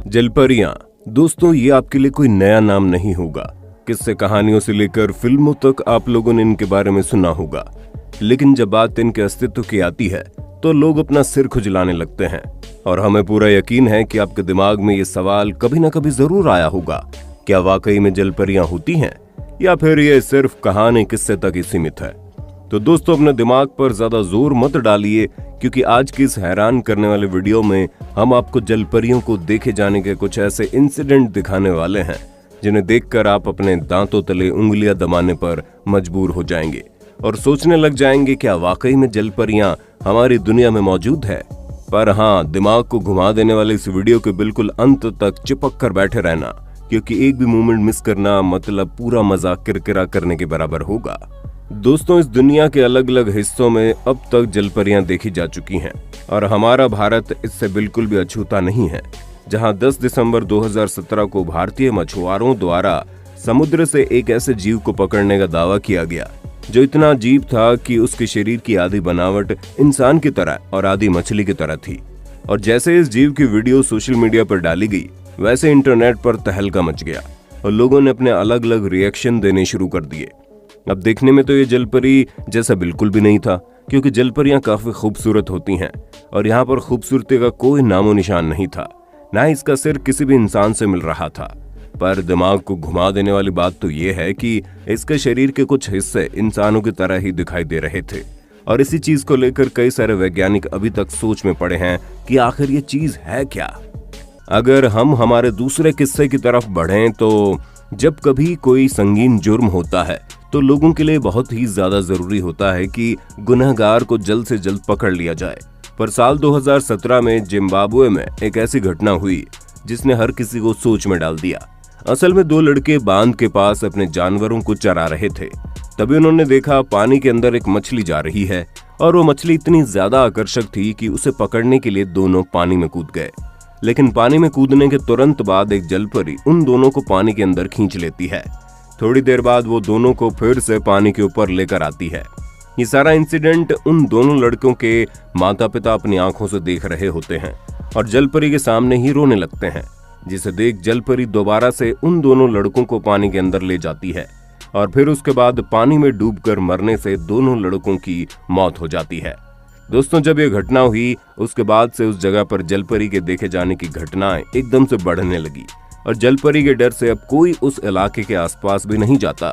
जलपरियां दोस्तों, ये आपके लिए कोई नया नाम नहीं होगा। किस्से कहानियों से लेकर फिल्मों तक आप लोगों ने इनके बारे में सुना होगा, लेकिन जब बात इनके अस्तित्व की आती है तो लोग अपना सिर खुजलाने लगते हैं। और हमें पूरा यकीन है कि आपके दिमाग में ये सवाल कभी ना कभी जरूर आया होगा, क्या वाकई में जलपरियां होती हैं या फिर ये सिर्फ कहानी किस्से तक ही सीमित है। तो दोस्तों, अपने दिमाग पर ज्यादा जोर मत डालिए, क्योंकि आज की इस हैरान करने वाले वीडियो में हम आपको जलपरियों को देखे जाने के कुछ ऐसे इंसिडेंट दिखाने वाले हैं जिन्हें देखकर आप अपने दांतों तले उंगलियां दबाने पर मजबूर हो जाएंगे और सोचने लग जाएंगे, क्या वाकई में जलपरियां हमारी दुनिया में मौजूद है। पर हाँ, दिमाग को घुमा देने वाले इस वीडियो के बिल्कुल अंत तक चिपक कर बैठे रहना, क्योंकि एक भी मोमेंट मिस करना मतलब पूरा मजाक किरकिरा करने के बराबर होगा। दोस्तों, इस दुनिया के अलग अलग हिस्सों में अब तक जलपरियां देखी जा चुकी हैं और हमारा भारत इससे बिल्कुल भी अछूता नहीं है, जहां 10 दिसंबर 2017 को भारतीय मछुआरों द्वारा समुद्र से एक ऐसे जीव को पकड़ने का दावा किया गया जो इतना अजीब था कि उसके शरीर की आधी बनावट इंसान की तरह और आधी मछली की तरह थी। और जैसे इस जीव की वीडियो सोशल मीडिया पर डाली गई, वैसे इंटरनेट पर तहलका मच गया और लोगों ने अपने अलग अलग रिएक्शन देने शुरू कर दिए। अब देखने में तो ये जलपरी जैसा बिल्कुल भी नहीं था, क्योंकि जलपरियां काफी खूबसूरत होती हैं और यहाँ पर खूबसूरती का कोई नामो निशान नहीं था, ना इसका सिर किसी भी इंसान से मिल रहा था। पर दिमाग को घुमा देने वाली बात तो ये है कि इसके शरीर के कुछ हिस्से इंसानों की तरह ही दिखाई दे रहे थे और इसी चीज को लेकर कई सारे वैज्ञानिक अभी तक सोच में पड़े हैं कि आखिर ये चीज है क्या। अगर हम हमारे दूसरे किस्से की तरफ बढ़ें तो जब कभी कोई संगीन जुर्म होता है तो लोगों के लिए बहुत ही ज्यादा जरूरी होता है कि गुनहगार को जल्द से जल्द पकड़ लिया जाए। पर साल 2017 में जिम्बाब्वे में एक ऐसी घटना हुई जिसने हर किसी को सोच में डाल दिया। असल में 2 लड़के बांध के पास अपने जानवरों को चरा रहे थे। तभी उन्होंने देखा पानी के अंदर एक मछली जा रही है और वो मछली इतनी ज्यादा आकर्षक थी कि उसे पकड़ने के लिए दोनों पानी में कूद गए। लेकिन पानी में कूदने के तुरंत बाद एक जलपरी उन दोनों को पानी के अंदर खींच लेती है। थोड़ी देर बाद वो दोनों को फिर से पानी के ऊपर लेकर आती है। ये सारा इंसिडेंट उन दोनों लड़कों के माता पिता अपनी आंखों से देख रहे होते हैं और जलपरी के सामने ही रोने लगते हैं, जिसे देख जलपरी दोबारा से उन दोनों लड़कों को पानी के अंदर ले जाती है और फिर उसके बाद पानी में डूबकर मरने से दोनों लड़कों की मौत हो जाती है। दोस्तों, जब ये घटना हुई उसके बाद से उस जगह पर जलपरी के देखे जाने की घटनाएं एकदम से बढ़ने लगी और जलपरी के डर से अब कोई उस इलाके के आसपास भी नहीं जाता।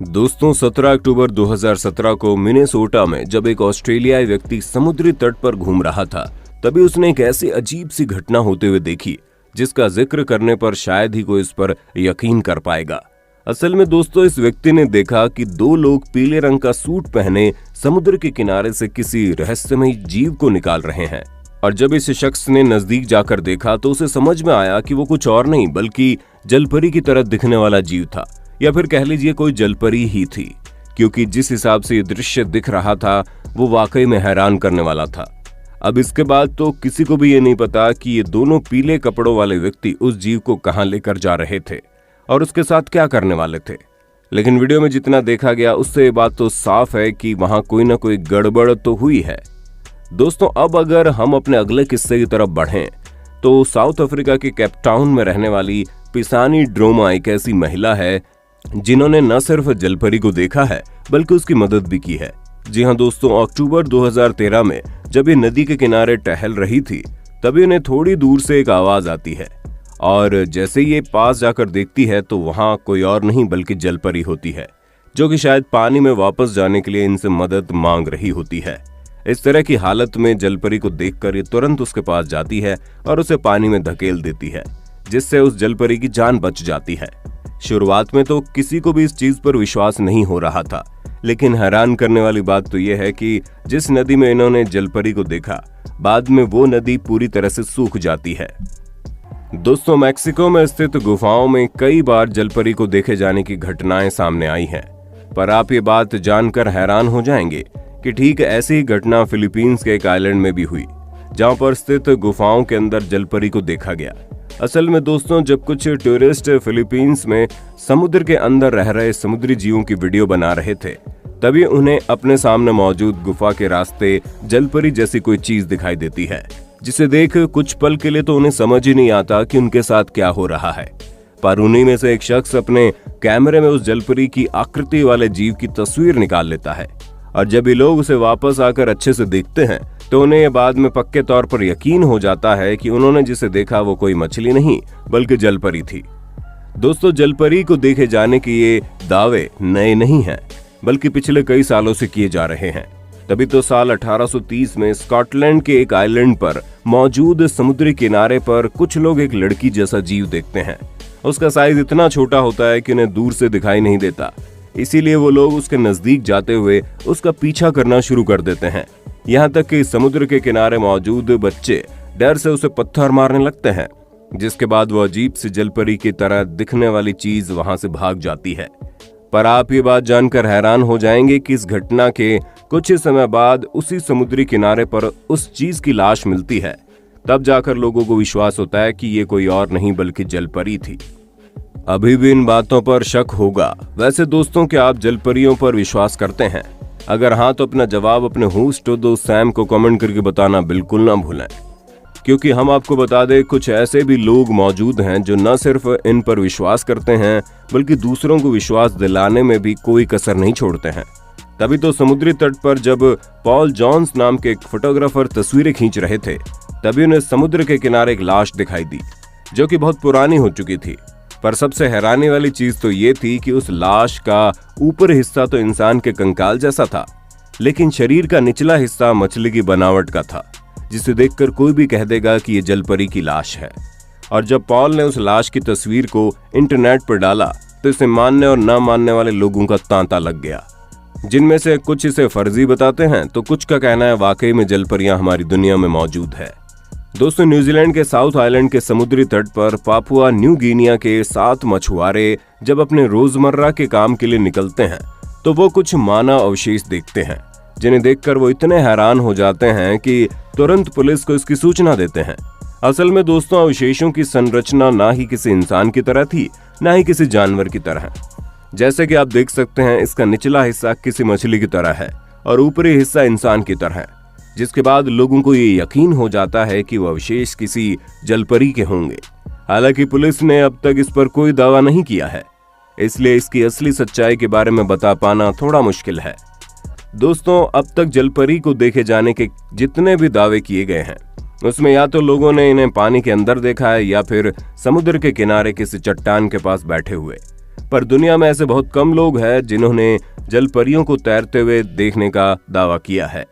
दोस्तों, 17 अक्टूबर 2017 को मिनेसोटा में जब एक ऑस्ट्रेलियाई व्यक्ति समुद्री तट पर घूम रहा था, तभी उसने एक ऐसी अजीब सी घटना होते हुए देखी जिसका जिक्र करने पर शायद ही कोई इस पर यकीन कर पाएगा। असल में दोस्तों, इस व्यक्ति ने देखा कि 2 लोग पीले रंग का सूट पहने समुद्र के किनारे से किसी रहस्यमय जीव को निकाल रहे हैं। और जब इस शख्स ने नजदीक जाकर देखा तो उसे समझ में आया कि वो कुछ और नहीं बल्कि जलपरी की तरह दिखने वाला जीव था, या फिर कह लीजिए कोई जलपरी ही थी, क्योंकि जिस हिसाब से ये दृश्य दिख रहा था वो वाकई में हैरान करने वाला था। अब इसके बाद तो किसी को भी ये नहीं पता कि ये दोनों पीले कपड़ों वाले व्यक्ति उस जीव को कहां लेकर जा रहे थे और उसके साथ क्या करने वाले थे। लेकिन वीडियो में जितना देखा गया उससे ये बात तो साफ है कि वहां कोई ना कोई गड़बड़ तो हुई है। दोस्तों, अब अगर हम अपने अगले किस्से की तरफ बढ़ें तो साउथ अफ्रीका के केपटाउन में रहने वाली पिसानी ड्रोमा एक ऐसी महिला है जिन्होंने न सिर्फ जलपरी को देखा है बल्कि उसकी मदद भी की है। जी हाँ दोस्तों, अक्टूबर 2013 में जब ये नदी के किनारे टहल रही थी तभी उन्हें थोड़ी दूर से एक आवाज आती है और जैसे ये पास जाकर देखती है तो वहां कोई और नहीं बल्कि जलपरी होती है, जो कि शायद पानी में वापस जाने के लिए इनसे मदद मांग रही होती है। इस तरह की हालत में जलपरी को देखकर ये तुरंत उसके पास जाती है और उसे पानी में धकेल देती है, जिससे उस जलपरी की जान बच जाती है। शुरुआत में तो किसी को भी इस चीज पर विश्वास नहीं हो रहा था, लेकिन हैरान करने वाली बात तो यह है कि जिस नदी में इन्होंने जलपरी को देखा, बाद में वो नदी पूरी तरह से सूख जाती है। दोस्तों, मैक्सिको में स्थित गुफाओं में कई बार जलपरी को देखे जाने की घटनाएं सामने आई हैं, पर आप ये बात जानकर हैरान हो जाएंगे कि ठीक ऐसी ही घटना फिलीपींस के एक आइलैंड में भी हुई, जहां पर स्थित गुफाओं के अंदर जलपरी को देखा गया। असल में दोस्तों, जब कुछ टूरिस्ट फिलीपींस में समुद्र के अंदर रह रहे समुद्री जीवों की वीडियो बना रहे थे, तभी उन्हें अपने सामने मौजूद गुफा के रास्ते जलपरी जैसी कोई चीज दिखाई देती है, जिसे देख कुछ पल के लिए तो उन्हें समझ ही नहीं आता कि उनके साथ क्या हो रहा है। पर उन्हीं में से एक शख्स अपने कैमरे में उस जलपरी की आकृति वाले जीव की तस्वीर निकाल लेता है और जब ये लोग उसे वापस आकर अच्छे से देखते हैं तो उन्हें ये बाद में पक्के तौर पर यकीन हो जाता है कि उन्होंने जिसे देखा वो कोई मछली नहीं बल्कि जलपरी थी। दोस्तों, जलपरी को देखे जाने के ये दावे नए नहीं हैं, बल्कि पिछले कई सालों से किए जा रहे हैं। तभी तो साल 1830 में स्कॉटलैंड के एक आइलैंड पर मौजूद समुद्री किनारे पर कुछ लोग एक लड़की जैसा जीव देखते हैं। उसका साइज इतना छोटा होता है कि उन्हें दूर से दिखाई नहीं देता, इसीलिए वो लोग उसके नजदीक जाते हुए उसका पीछा करना शुरू कर देते हैं। यहाँ तक कि समुद्र के किनारे मौजूद बच्चे डर से उसे पत्थर मारने लगते हैं, जिसके बाद वो अजीब सी जलपरी की तरह दिखने वाली चीज वहां से भाग जाती है। पर आप ये बात जानकर हैरान हो जाएंगे कि इस घटना के कुछ ही समय बाद उसी समुद्री किनारे पर उस चीज की लाश मिलती है। तब जाकर लोगों को विश्वास होता है कि ये कोई और नहीं बल्कि जलपरी थी। अभी भी इन बातों पर शक होगा। वैसे दोस्तों, क्या आप जलपरियों पर विश्वास करते हैं? अगर हाँ तो अपना जवाब अपने होस्ट दोस्त सैम को कमेंट करके बताना बिल्कुल ना भूलें, क्योंकि हम आपको बता दें कुछ ऐसे भी लोग मौजूद हैं जो न सिर्फ इन पर विश्वास करते हैं बल्कि दूसरों को विश्वास दिलाने में भी कोई कसर नहीं छोड़ते हैं। तभी तो समुद्री तट पर जब पॉल जॉन्स नाम के एक फोटोग्राफर तस्वीरें खींच रहे थे तभी उन्हें समुद्र के किनारे एक लाश दिखाई दी जो कि बहुत पुरानी हो चुकी थी। पर सबसे हैरानी वाली चीज तो ये थी कि उस लाश का ऊपरी हिस्सा तो इंसान के कंकाल जैसा था, लेकिन शरीर का निचला हिस्सा मछली की बनावट का था, जिसे देखकर कोई भी कह देगा कि ये जलपरी की लाश है। और जब पॉल ने उस लाश की तस्वीर को इंटरनेट पर डाला तो इसे मानने और न मानने वाले लोगों का तांता लग गया, जिनमें से कुछ इसे फर्जी बताते हैं तो कुछ का कहना है वाकई में जलपरियां हमारी दुनिया में मौजूद है। दोस्तों, न्यूजीलैंड के साउथ आइलैंड के समुद्री तट पर पापुआ न्यू गिनिया के 7 मछुआरे जब अपने रोजमर्रा के काम के लिए निकलते हैं तो वो कुछ मानव अवशेष देखते हैं, जिन्हें देखकर वो इतने हैरान हो जाते हैं कि तुरंत पुलिस को इसकी सूचना देते हैं। असल में दोस्तों, अवशेषों की संरचना ना ही किसी इंसान की तरह थी ना ही किसी जानवर की तरह। जैसे कि आप देख सकते हैं, इसका निचला हिस्सा किसी मछली की तरह है और ऊपरी हिस्सा इंसान की तरह है, जिसके बाद लोगों को ये यकीन हो जाता है कि वो अवशेष किसी जलपरी के होंगे। हालांकि पुलिस ने अब तक इस पर कोई दावा नहीं किया है, इसलिए इसकी असली सच्चाई के बारे में बता पाना थोड़ा मुश्किल है। दोस्तों, अब तक जलपरी को देखे जाने के जितने भी दावे किए गए हैं उसमें या तो लोगों ने इन्हें पानी के अंदर देखा है या फिर समुद्र के किनारे किसी चट्टान के पास बैठे हुए। पर दुनिया में ऐसे बहुत कम लोग हैं जिन्होंने जलपरियों को तैरते हुए देखने का दावा किया है।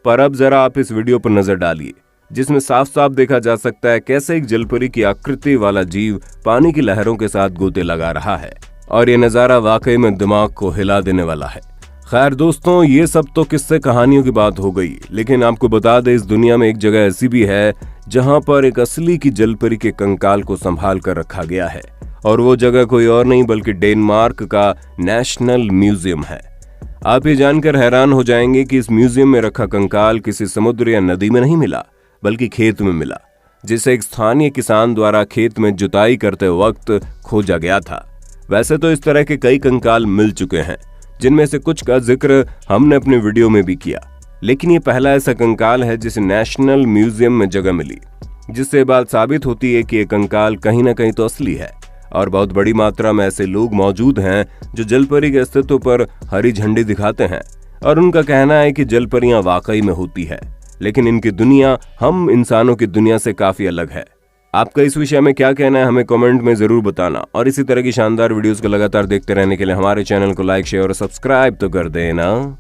पर अब जरा आप इस वीडियो पर नजर डालिए, जिसमें साफ साफ देखा जा सकता है कैसे एक जलपरी की आकृति वाला जीव पानी की लहरों के साथ गोते लगा रहा है और ये नजारा वाकई में दिमाग को हिला देने वाला है। खैर दोस्तों, ये सब तो किस्से कहानियों की बात हो गई, लेकिन आपको बता दें इस दुनिया में एक जगह ऐसी भी है जहां पर एक असली की जलपरी के कंकाल को संभाल कर रखा गया है, और वो जगह कोई और नहीं बल्कि डेनमार्क का नेशनल म्यूजियम है। आप ये जानकर हैरान हो जाएंगे कि इस म्यूजियम में रखा कंकाल किसी समुद्र या नदी में नहीं मिला बल्कि खेत में मिला, जिसे एक स्थानीय किसान द्वारा खेत में जुताई करते वक्त खोजा गया था। वैसे तो इस तरह के कई कंकाल मिल चुके हैं, जिनमें से कुछ का जिक्र हमने अपने वीडियो में भी किया, लेकिन ये पहला ऐसा कंकाल है जिसे नेशनल म्यूजियम में जगह मिली, जिससे बात साबित होती है कि ये कंकाल कहीं ना कहीं तो असली है और बहुत बड़ी मात्रा में ऐसे लोग मौजूद हैं जो जलपरी के अस्तित्व पर हरी झंडी दिखाते हैं और उनका कहना है कि जलपरियां वाकई में होती है, लेकिन इनकी दुनिया हम इंसानों की दुनिया से काफी अलग है। आपका इस विषय में क्या कहना है हमें कमेंट में जरूर बताना, और इसी तरह की शानदार वीडियोस को लगातार देखते रहने के लिए हमारे चैनल को लाइक, शेयर और सब्सक्राइब तो कर देना।